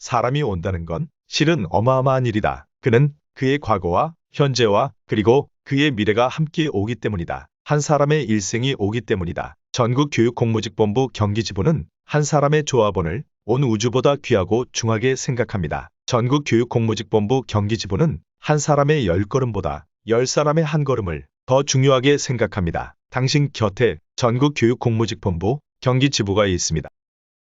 사람이 온다는 건 실은 어마어마한 일이다. 그는 그의 과거와 현재와 그리고 그의 미래가 함께 오기 때문이다. 한 사람의 일생이 오기 때문이다. 전국교육공무직본부 경기지부는 한 사람의 조합원을 온 우주보다 귀하고 중하게 생각합니다. 전국교육공무직본부 경기지부는 한 사람의 10걸음보다 10사람의 한 걸음을 더 중요하게 생각합니다. 당신 곁에 전국교육공무직본부 경기지부가 있습니다.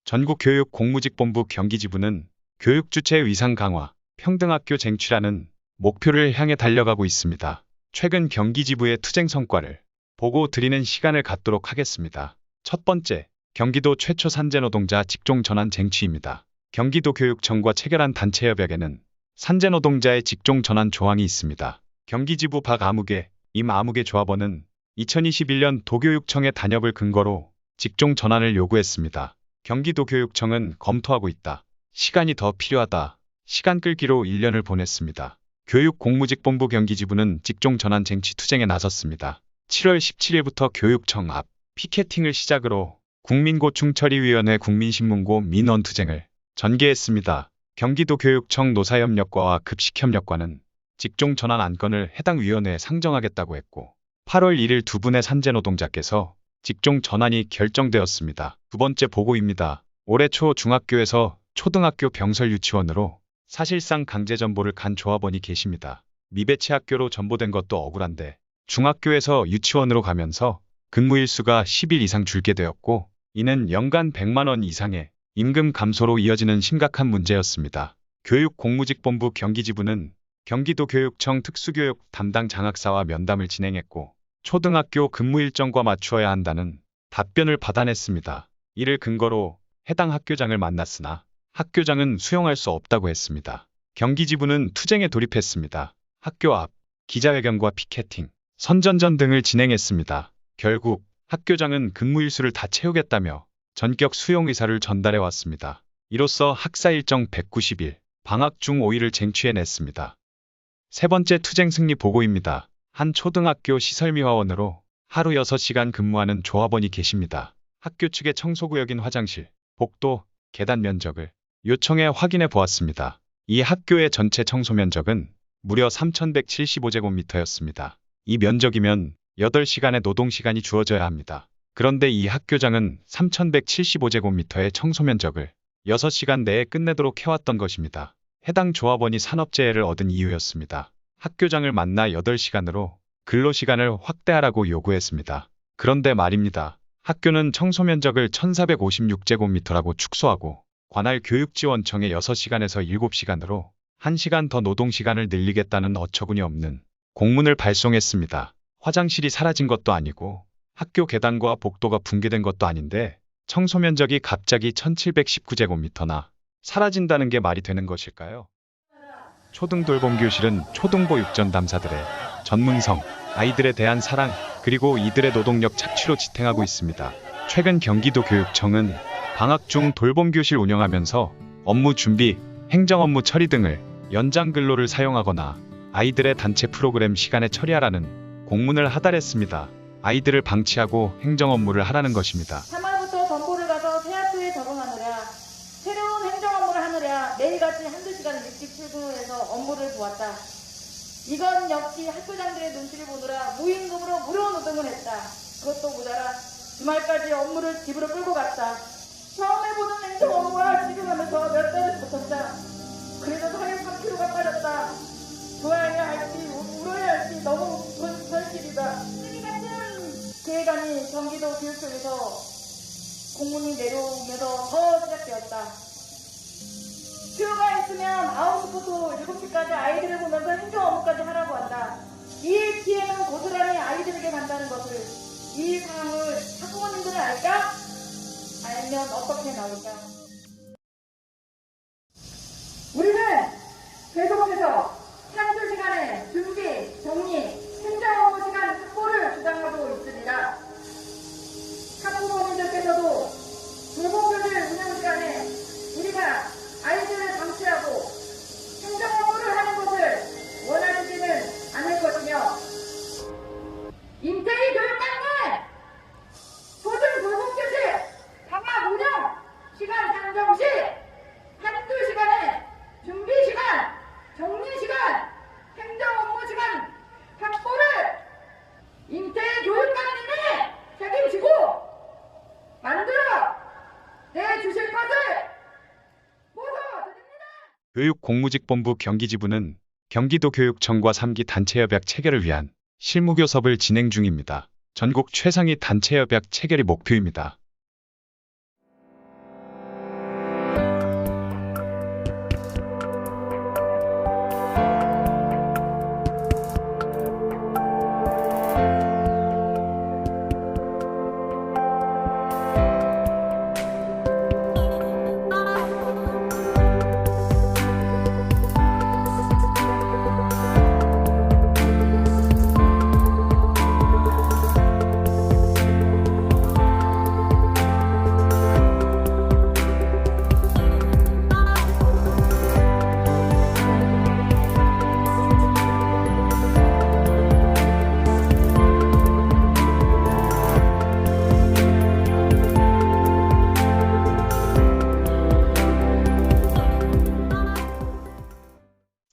전국교육공무직본부 경기지부는 교육주체 위상 강화, 평등학교 쟁취라는 목표를 향해 달려가고 있습니다. 최근 경기지부의 투쟁 성과를 보고 드리는 시간을 갖도록 하겠습니다. 첫 번째, 경기도 최초 산재노동자 직종전환 쟁취입니다. 경기도교육청과 체결한 단체협약에는 산재노동자의 직종전환 조항이 있습니다. 경기지부 박아무개, 임아무개 조합원은 2021년 도교육청의 단협을 근거로 직종전환을 요구했습니다. 경기도교육청은 검토하고 있다. 시간이 더 필요하다. 시간 끌기로 1년을 보냈습니다. 교육공무직본부 경기지부는 직종전환 쟁취 투쟁에 나섰습니다. 7월 17일부터 교육청 앞 피케팅을 시작으로 국민고충처리위원회 국민신문고 민원투쟁을 전개했습니다. 경기도교육청 노사협력과와 급식협력과는 직종전환 안건을 해당 위원회에 상정하겠다고 했고 8월 1일 두 분의 산재노동자께서 직종전환이 결정되었습니다. 두 번째 보고입니다. 올해 초 중학교에서 초등학교 병설 유치원으로 사실상 강제 전보를 간 조합원이 계십니다. 미배치 학교로 전보된 것도 억울한데 중학교에서 유치원으로 가면서 근무일수가 10일 이상 줄게 되었고 이는 연간 100만 원 이상의 임금 감소로 이어지는 심각한 문제였습니다. 교육공무직본부 경기지부는 경기도교육청 특수교육 담당 장학사와 면담을 진행했고 초등학교 근무 일정과 맞추어야 한다는 답변을 받아냈습니다. 이를 근거로 해당 학교장을 만났으나 학교장은 수용할 수 없다고 했습니다. 경기지부는 투쟁에 돌입했습니다. 학교 앞 기자회견과 피케팅, 선전전 등을 진행했습니다. 결국 학교장은 근무일수를 다 채우겠다며 전격 수용 의사를 전달해왔습니다. 이로써 학사 일정 190일, 방학 중 5일을 쟁취해냈습니다. 세 번째 투쟁 승리 보고입니다. 한 초등학교 시설미화원으로 하루 6시간 근무하는 조합원이 계십니다. 학교 측의 청소구역인 화장실, 복도, 계단 면적을 요청해 확인해 보았습니다. 이 학교의 전체 청소 면적은 무려 3,175제곱미터였습니다. 이 면적이면 8시간의 노동시간이 주어져야 합니다. 그런데 이 학교장은 3,175제곱미터의 청소 면적을 6시간 내에 끝내도록 해왔던 것입니다. 해당 조합원이 산업재해를 얻은 이유였습니다. 학교장을 만나 8시간으로 근로시간을 확대하라고 요구했습니다. 그런데 말입니다. 학교는 청소 면적을 1,456제곱미터라고 축소하고 관할 교육지원청에 6시간에서 7시간으로 1시간 더 노동시간을 늘리겠다는 어처구니 없는 공문을 발송했습니다. 화장실이 사라진 것도 아니고 학교 계단과 복도가 붕괴된 것도 아닌데 청소 면적이 갑자기 1,719제곱미터나 사라진다는 게 말이 되는 것일까요? 초등돌봄교실은 초등보 육전 담사들의 전문성, 아이들에 대한 사랑, 그리고 이들의 노동력 착취로 지탱하고 있습니다. 최근 경기도교육청은 방학 중 돌봄교실 운영하면서 업무 준비, 행정 업무 처리 등을 연장 근로를 사용하거나 아이들의 단체 프로그램 시간에 처리하라는 공문을 하달했습니다. 아이들을 방치하고 행정 업무를 하라는 것입니다. 3월부터 전보를 가서 새 학교에 적응하느라 새로운 행정 업무를 하느라 매일같이 한두 시간 일찍 출근해서 업무를 보았다. 이건 역시 학교장들의 눈치를 보느라 무임금으로 무료 노동을 했다. 그것도 모자라 주말까지 업무를 집으로 끌고 갔다. 처음에 보던 행정 업무와 지금 하면서 몇 달을 버텼다. 그래도 살이 3kg가 빠졌다. 좋아해야 할지 울어야 할지 너무 그런 현실이다. 계획안이 경기도 교육청에서 공문이 내려오면서 더 시작되었다. 휴가 있으면 9시부터 7시까지 아이들을 보면서 행정 업무까지 하라고 한다. 이 피해는 고스란히 아이들에게 간다는 것을, 이 상황을 학부모님들은 알까? 알면 어떻게 나올까? 우리는 계속해서 한두 시간의 준비, 정리, 행정 업무 시간 확보를 주장하고 있습니다. 학부모님들께서도 돌봄교실 운영 시간에 우리가 아이들을 방치하고 행정 업무를 하는 것을 원하시지는 않을 것이며 임태희 교육감은 초등 돌봄교실 방학 운영 시간 교육공무직본부 경기지부는 경기도교육청과 3기 단체협약 체결을 위한 실무교섭을 진행 중입니다. 전국 최상위 단체협약 체결이 목표입니다.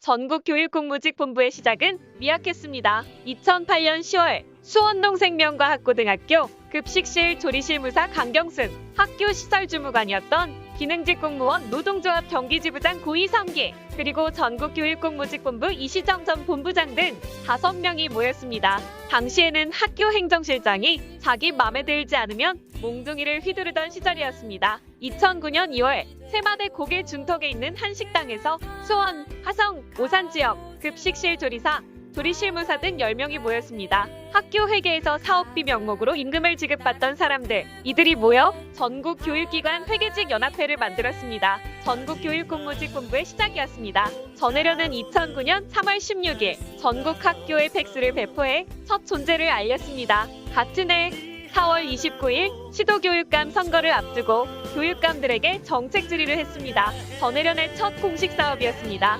전국교육공무직본부의 시작은 미약했습니다. 2008년 10월 수원동생명과 학고등학교 급식실 조리실무사 강경순 학교 시설주무관이었던 기능직 공무원 노동조합 경기지부장 고이 3기 그리고 전국교육공무직본부 이시정 전 본부장 등 5명이 모였습니다. 당시에는 학교 행정실장이 자기 맘에 들지 않으면 몽둥이를 휘두르던 시절이었습니다. 2009년 2월 세마대 고개 중턱에 있는 한 식당에서 수원, 화성, 오산 지역 급식실 조리사, 조리실무사 등 10명이 모였습니다. 학교 회계에서 사업비 명목으로 임금을 지급받던 사람들, 이들이 모여 전국교육기관 회계직 연합회를 만들었습니다. 전국교육공무직본부의 시작이었습니다. 전해련은 2009년 3월 16일 전국 학교에 팩스를 배포해 첫 존재를 알렸습니다. 같은 해 4월 29일 시도교육감 선거를 앞두고 교육감들에게 정책 질의를 했습니다. 전해련의 첫 공식 사업이었습니다.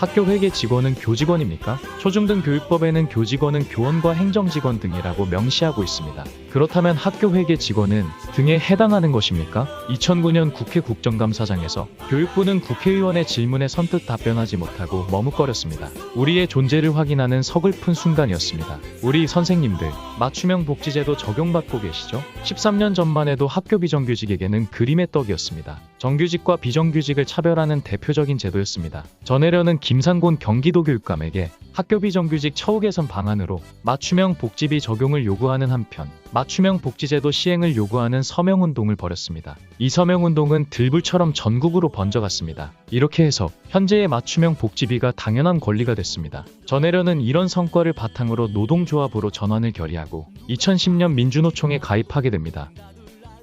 학교 회계 직원은 교직원입니까? 초중등 교육법에는 교직원은 교원과 행정직원 등이라고 명시하고 있습니다. 그렇다면 학교 회계 직원은 등에 해당하는 것입니까? 2009년 국회 국정감사장에서 교육부는 국회의원의 질문에 선뜻 답변하지 못하고 머뭇거렸습니다. 우리의 존재를 확인하는 서글픈 순간이었습니다. 우리 선생님들, 맞춤형 복지제도 적용받고 계시죠? 13년 전만 해도 학교 비정규직에게는 그림의 떡이었습니다. 정규직과 비정규직을 차별하는 대표적인 제도였습니다. 전해련은 김상곤 경기도교육감에게 학교 비정규직 처우 개선 방안으로 맞춤형 복지비 적용을 요구하는 한편 맞춤형 복지제도 시행을 요구하는 서명운동을 벌였습니다. 이 서명운동은 들불처럼 전국으로 번져갔습니다. 이렇게 해서 현재의 맞춤형 복지비가 당연한 권리가 됐습니다. 전해련은 이런 성과를 바탕으로 노동조합으로 전환을 결의하고 2010년 민주노총에 가입하게 됩니다.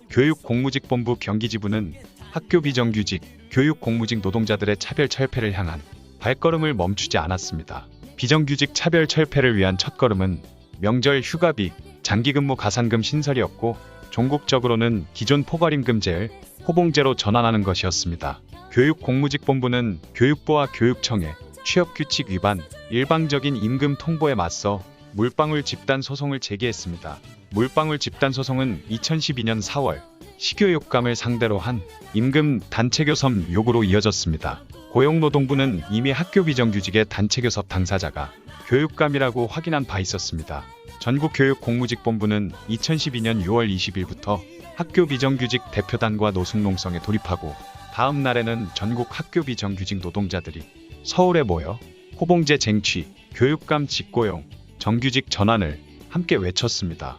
교육공무직본부 경기지부는 학교 비정규직, 교육공무직 노동자들의 차별 철폐를 향한 발걸음을 멈추지 않았습니다. 비정규직 차별 철폐를 위한 첫걸음은 명절 휴가비, 장기근무 가산금 신설이었고 종국적으로는 기존 포괄임금제를 호봉제로 전환하는 것이었습니다. 교육공무직본부는 교육부와 교육청에 취업규칙 위반, 일방적인 임금 통보에 맞서 물방울 집단 소송을 제기했습니다. 물방울 집단 소송은 2012년 4월 시교육감을 상대로 한 임금 단체교섭 요구로 이어졌습니다. 고용노동부는 이미 학교 비정규직의 단체교섭 당사자가 교육감이라고 확인한 바 있었습니다. 전국교육공무직본부는 2012년 6월 20일부터 학교 비정규직 대표단과 노숙농성에 돌입하고 다음 날에는 전국 학교 비정규직 노동자들이 서울에 모여 호봉제 쟁취, 교육감 직고용, 정규직 전환을 함께 외쳤습니다.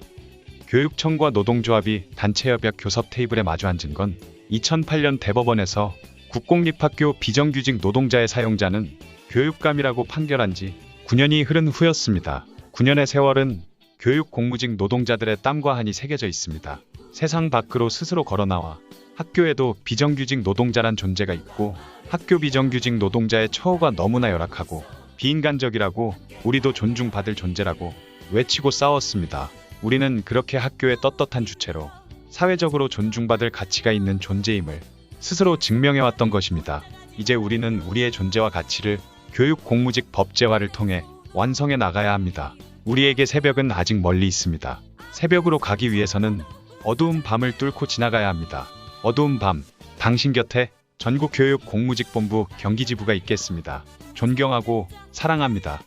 교육청과 노동조합이 단체협약 교섭 테이블에 마주 앉은 건 2008년 대법원에서 국공립학교 비정규직 노동자의 사용자는 교육감이라고 판결한 지 9년이 흐른 후였습니다. 9년의 세월은 교육공무직 노동자들의 땀과 한이 새겨져 있습니다. 세상 밖으로 스스로 걸어나와 학교에도 비정규직 노동자란 존재가 있고 학교 비정규직 노동자의 처우가 너무나 열악하고 비인간적이라고 우리도 존중받을 존재라고 외치고 싸웠습니다. 우리는 그렇게 학교의 떳떳한 주체로 사회적으로 존중받을 가치가 있는 존재임을 스스로 증명해왔던 것입니다. 이제 우리는 우리의 존재와 가치를 교육공무직 법제화를 통해 완성해 나가야 합니다. 우리에게 새벽은 아직 멀리 있습니다. 새벽으로 가기 위해서는 어두운 밤을 뚫고 지나가야 합니다. 어두운 밤, 당신 곁에 전국교육공무직본부 경기지부가 있겠습니다. 존경하고 사랑합니다.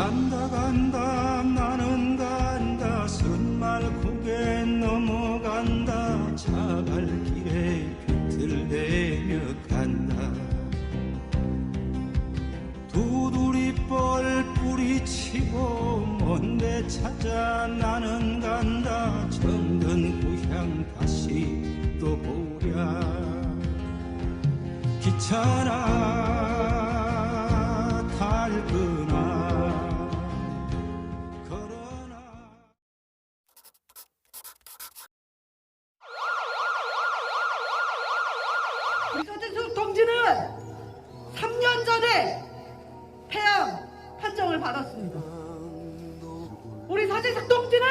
간다 간다 나는 간다 선말 고개 넘어간다 자갈 길에 비틀대며 간다 두드리뻘 뿌리치고 먼데 찾아 나는 간다 정든 고향 다시 또 보랴 기차나 탈거나 걸어나 우리 서진숙 동지는 3년 전에 폐암 판정을 받았습니다. 우리 서진숙 동지는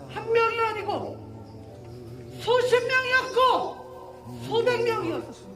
한 명이 아니고 수십 명이었고 수백 명이었습니다.